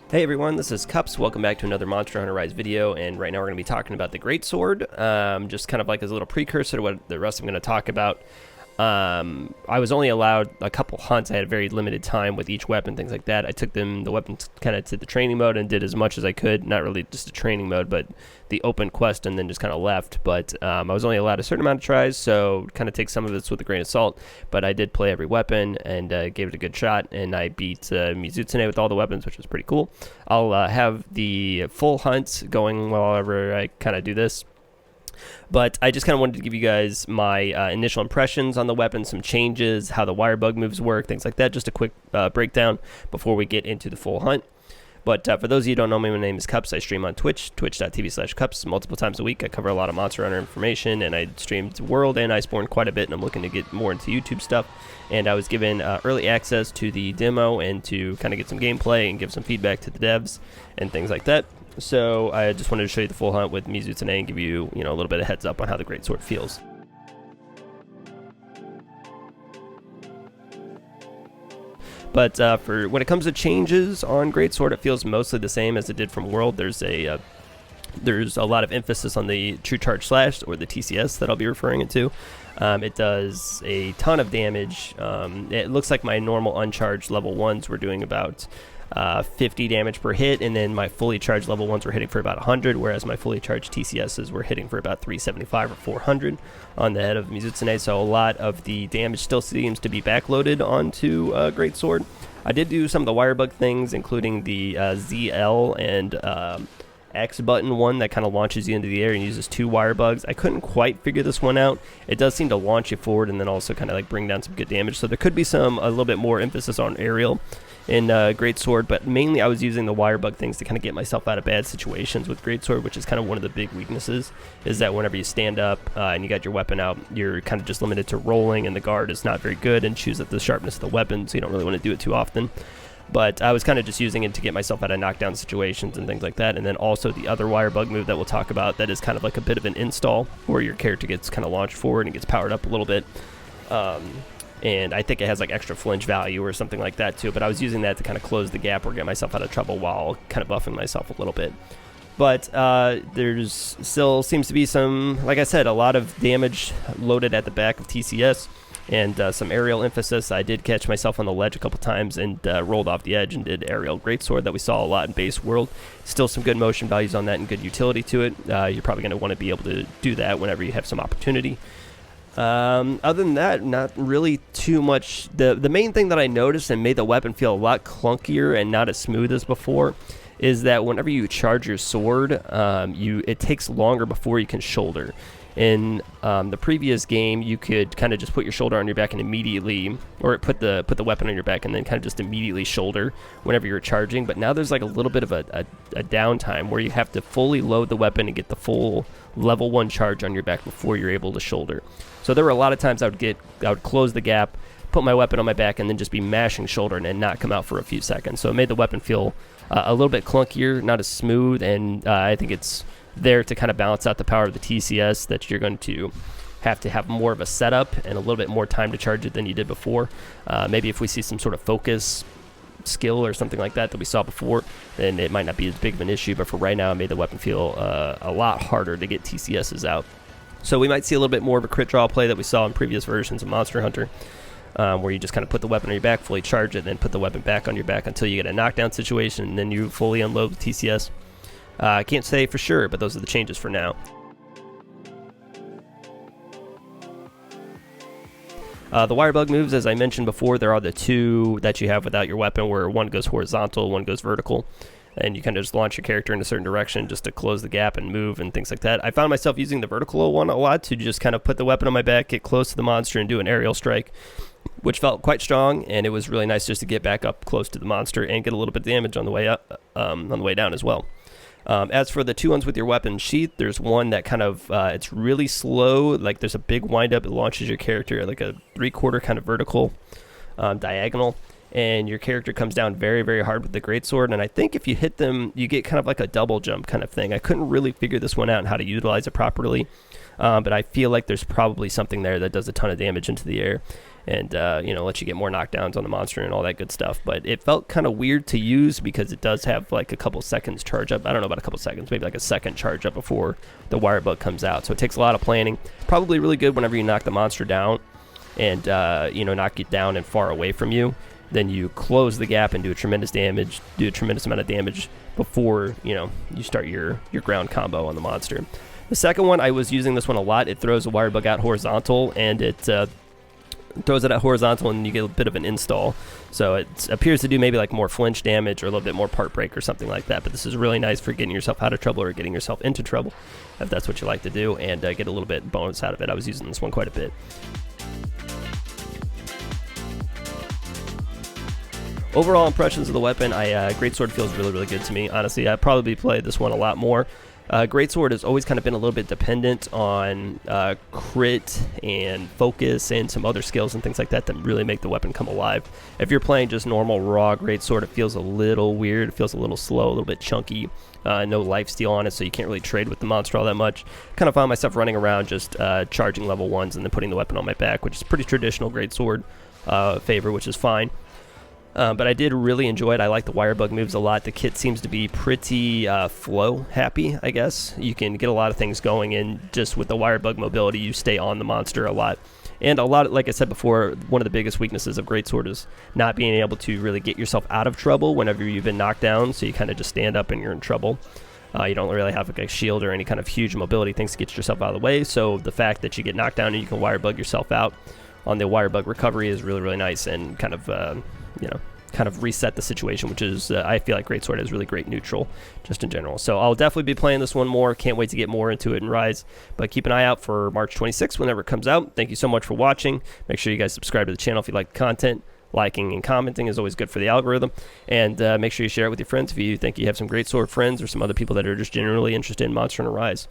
Hey everyone, this is Cups. Welcome back to another Monster Hunter Rise video, and right now we're going to be talking about the Greatsword, just kind of like as a little precursor to what the rest I'm going to talk about. I was only allowed a couple hunts. I had a very limited time with each weapon, things like that. I took the weapons kind of to the training mode and did as much as I could. Not really just a training mode, but the open quest, and then just kind of left. But I was only allowed a certain amount of tries, so kind of take some of this with a grain of salt. But I did play every weapon and gave it a good shot, and I beat Mizutsune with all the weapons, which was pretty cool. I'll have the full hunt going whenever I kind of do this. But I just kind of wanted to give you guys my initial impressions on the weapon, some changes, how the wire bug moves work, things like that. Just a quick breakdown before we get into the full hunt. But for those of you who don't know me, my name is Cups. I stream on Twitch, twitch.tv/Cups, multiple times a week. I cover a lot of Monster Hunter information, and I stream to World and Iceborne quite a bit, and I'm looking to get more into YouTube stuff. And I was given early access to the demo and to kind of get some gameplay and give some feedback to the devs and things like that. So I just wanted to show you the full hunt with Mizutsune and give you, a little bit of heads up on how the Greatsword feels. But for when it comes to changes on Greatsword, it feels mostly the same as it did from World. There's a lot of emphasis on the True Charge Slash, or the TCS, that I'll be referring it to. It does a ton of damage. It looks like my normal uncharged level 1s were doing about 50 damage per hit, and then my fully charged level 1s were hitting for about 100, whereas my fully charged TCSs were hitting for about 375 or 400 on the head of Mizutsune. So a lot of the damage still seems to be backloaded onto Greatsword. I did do some of the wire bug things, including the ZL and X button one that kind of launches you into the air and uses 2 wire bugs. I couldn't quite figure this one out. It does seem to launch you forward and then also kind of like bring down some good damage. So there could be a little bit more emphasis on aerial in Greatsword, but mainly I was using the wire bug things to kind of get myself out of bad situations with Greatsword, which is kind of one of the big weaknesses, is that whenever you stand up and you got your weapon out, you're kind of just limited to rolling, and the guard is not very good and chews at the sharpness of the weapon, so you don't really want to do it too often. But I was kind of just using it to get myself out of knockdown situations and things like that. And then also the other wire bug move that we'll talk about, that is kind of like a bit of an install, where your character gets kind of launched forward and gets powered up a little bit. And I think it has like extra flinch value or something like that too. But I was using that to kind of close the gap or get myself out of trouble while kind of buffing myself a little bit. But there's still seems to be some, like I said, a lot of damage loaded at the back of TCS. And some aerial emphasis. I did catch myself on the ledge a couple times and rolled off the edge and did aerial Greatsword that we saw a lot in base World. Still some good motion values on that and good utility to it. You're probably going to want to be able to do that whenever you have some opportunity. Other than that, not really too much. The main thing that I noticed and made the weapon feel a lot clunkier and not as smooth as before is that whenever you charge your sword, it takes longer before you can shoulder. In the previous game, you could kind of just put your shoulder on your back and immediately, or put the weapon on your back and then kind of just immediately shoulder whenever you're charging. But now there's like a little bit of a downtime where you have to fully load the weapon and get the full level 1 charge on your back before you're able to shoulder. So there were a lot of times I would close the gap, put my weapon on my back, and then just be mashing shoulder and not come out for a few seconds. So it made the weapon feel a little bit clunkier, not as smooth, and I think it's there to kind of balance out the power of the TCS, that you're going to have more of a setup and a little bit more time to charge it than you did before. Maybe if we see some sort of focus skill or something like that we saw before, then it might not be as big of an issue. But for right now, it made the weapon feel a lot harder to get TCSs out. So we might see a little bit more of a crit draw play that we saw in previous versions of Monster Hunter, where you just kind of put the weapon on your back, fully charge it, then put the weapon back on your back until you get a knockdown situation, and then you fully unload the TCS. I can't say for sure, but those are the changes for now. The wire bug moves, as I mentioned before, there are the 2 that you have without your weapon, where one goes horizontal, one goes vertical, and you kind of just launch your character in a certain direction just to close the gap and move and things like that. I found myself using the vertical one a lot to just kind of put the weapon on my back, get close to the monster, and do an aerial strike, which felt quite strong, and it was really nice just to get back up close to the monster and get a little bit of damage on the way up, on the way down as well. As for the 2 ones with your weapon sheath, there's one that kind of, it's really slow, like there's a big wind up, it launches your character at like a 3/4 kind of vertical diagonal, and your character comes down very, very hard with the greatsword. And I think if you hit them, you get kind of like a double jump kind of thing. I couldn't really figure this one out and how to utilize it properly, but I feel like there's probably something there that does a ton of damage into the air and lets you get more knockdowns on the monster and all that good stuff. But it felt kind of weird to use because it does have like a couple seconds charge up. I don't know about a couple seconds, maybe like a second charge up before the wire bug comes out. So it takes a lot of planning. Probably really good whenever you knock the monster down and knock it down and far away from you. Then you close the gap and do a tremendous amount of damage before you start your ground combo on the monster. The second one, I was using this one a lot. It throws a wire bug out horizontal, and it throws it at horizontal, and you get a bit of an install. So it appears to do maybe like more flinch damage or a little bit more part break or something like that. But this is really nice for getting yourself out of trouble or getting yourself into trouble, if that's what you like to do, and get a little bit bonus out of it. I was using this one quite a bit. Overall impressions of the weapon, Greatsword feels really, really good to me. Honestly, I'd probably play this one a lot more. Greatsword has always kind of been a little bit dependent on crit and focus and some other skills and things like that really make the weapon come alive. If you're playing just normal raw Greatsword, it feels a little weird. It feels a little slow, a little bit chunky. No lifesteal on it, so you can't really trade with the monster all that much. Kind of found myself running around just charging level 1s and then putting the weapon on my back, which is pretty traditional Greatsword favor, which is fine. But I did really enjoy it. I like the wire bug moves a lot. The kit seems to be pretty flow happy, I guess. You can get a lot of things going, and just with the wire bug mobility, you stay on the monster a lot. And a lot, like I said before, one of the biggest weaknesses of Greatsword is not being able to really get yourself out of trouble whenever you've been knocked down, so you kind of just stand up and you're in trouble. You don't really have like a shield or any kind of huge mobility things to get yourself out of the way, so the fact that you get knocked down and you can wire bug yourself out on the wire bug recovery is really, really nice and kind of reset the situation, which is, I feel like Greatsword is really great neutral, just in general. So I'll definitely be playing this one more. Can't wait to get more into it and Rise. But keep an eye out for March 26th whenever it comes out. Thank you so much for watching. Make sure you guys subscribe to the channel if you like the content. Liking and commenting is always good for the algorithm. And make sure you share it with your friends if you think you have some Greatsword friends or some other people that are just generally interested in Monster Hunter Rise.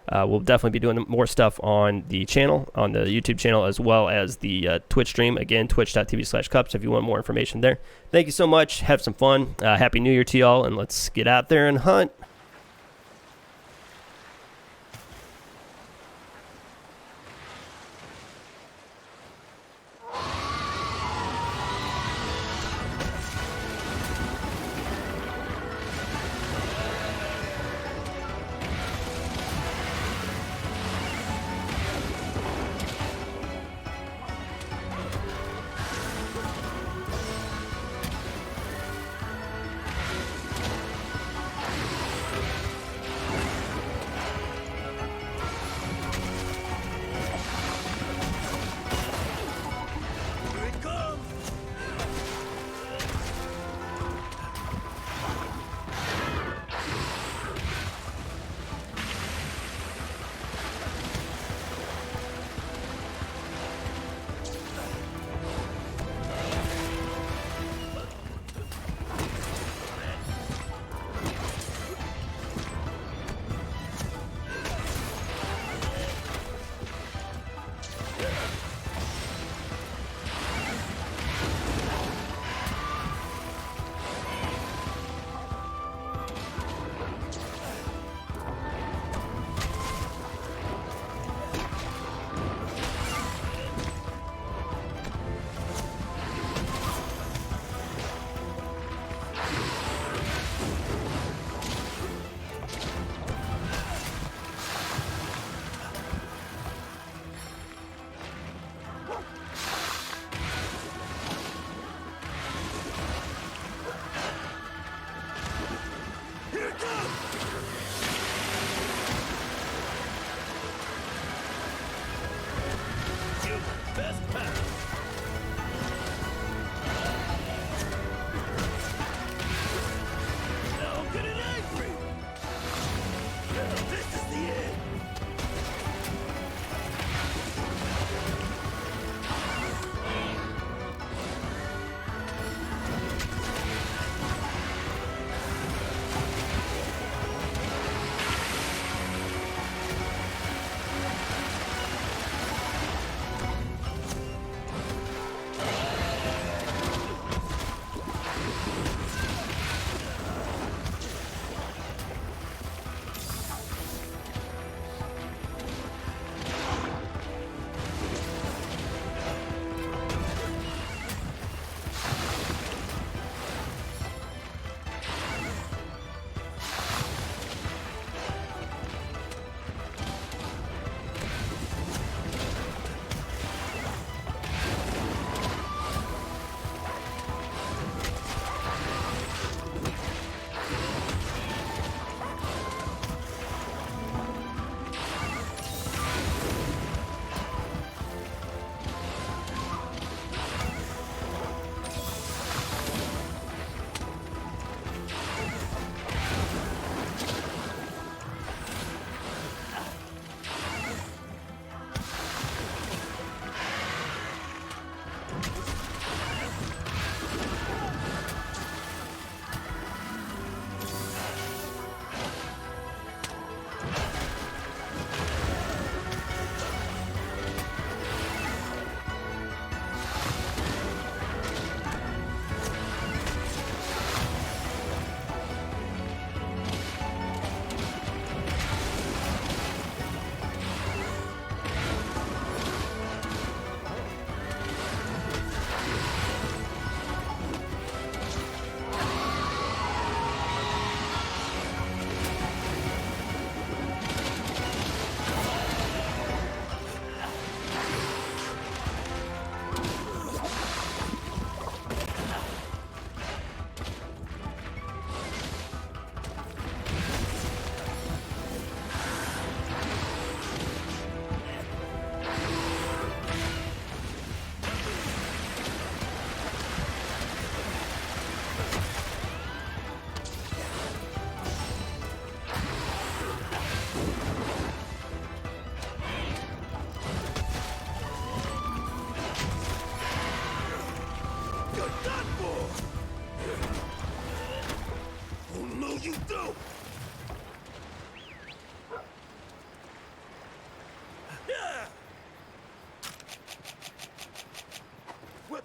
We'll definitely be doing more stuff on the channel, on the YouTube channel, as well as the Twitch stream. Again, twitch.tv/cups if you want more information there. Thank you so much. Have some fun. Happy New Year to y'all, and let's get out there and hunt.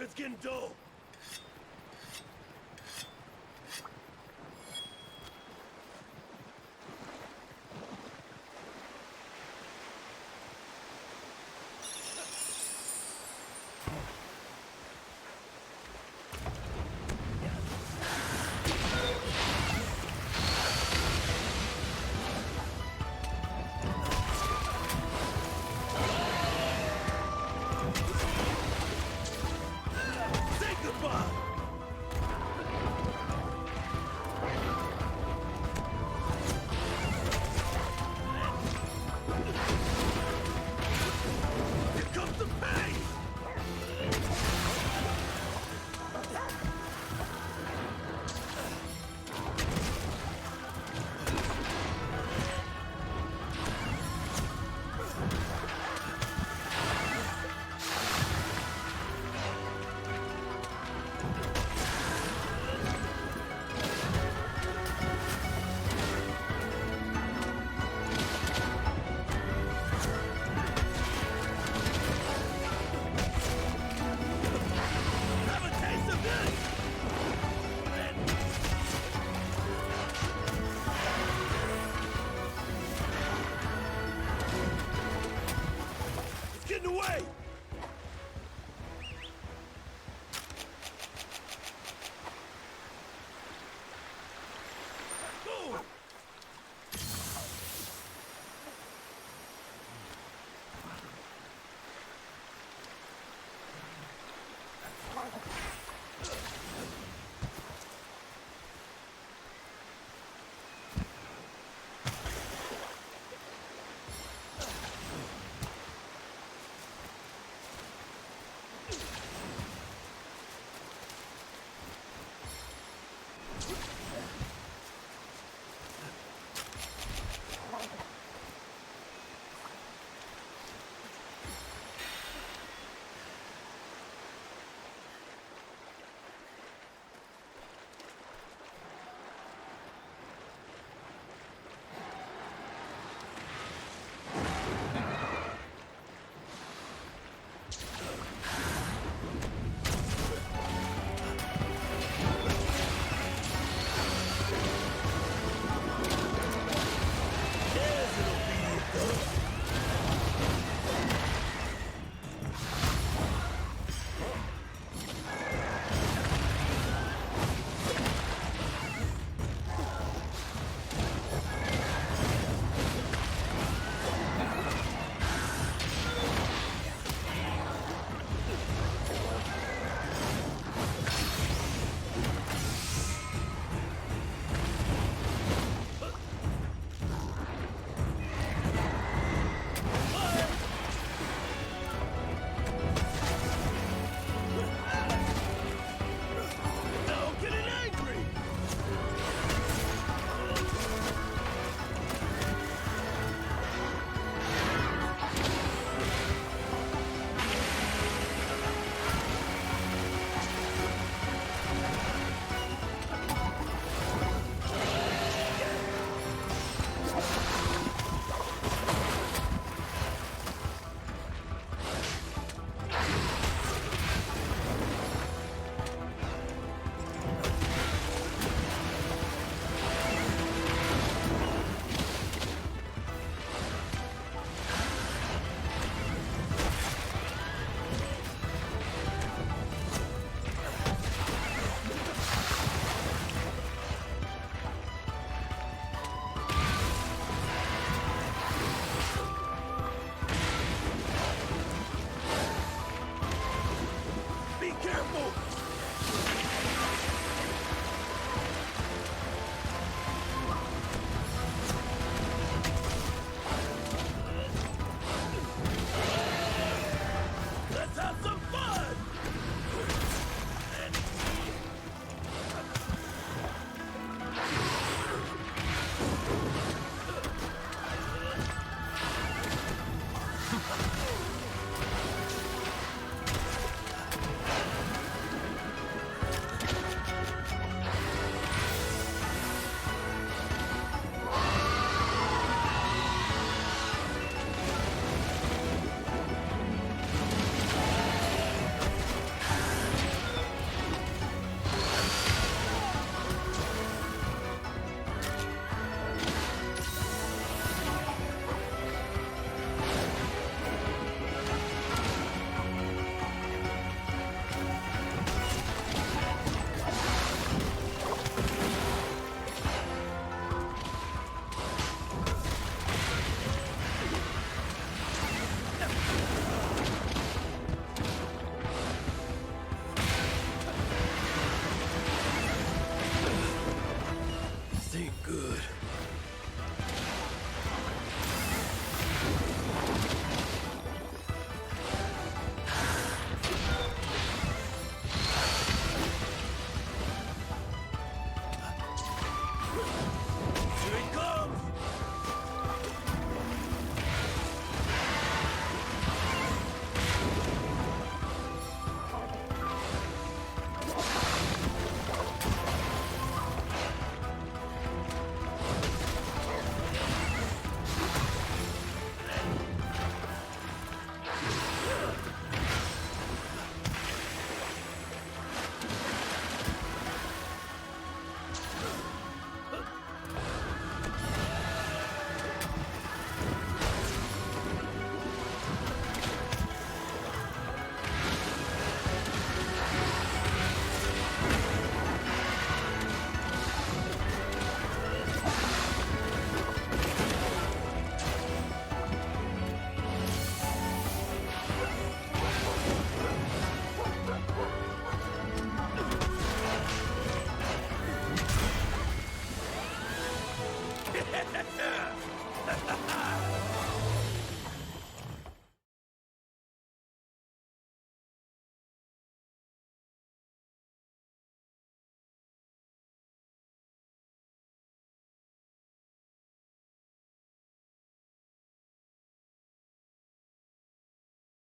It's getting dull.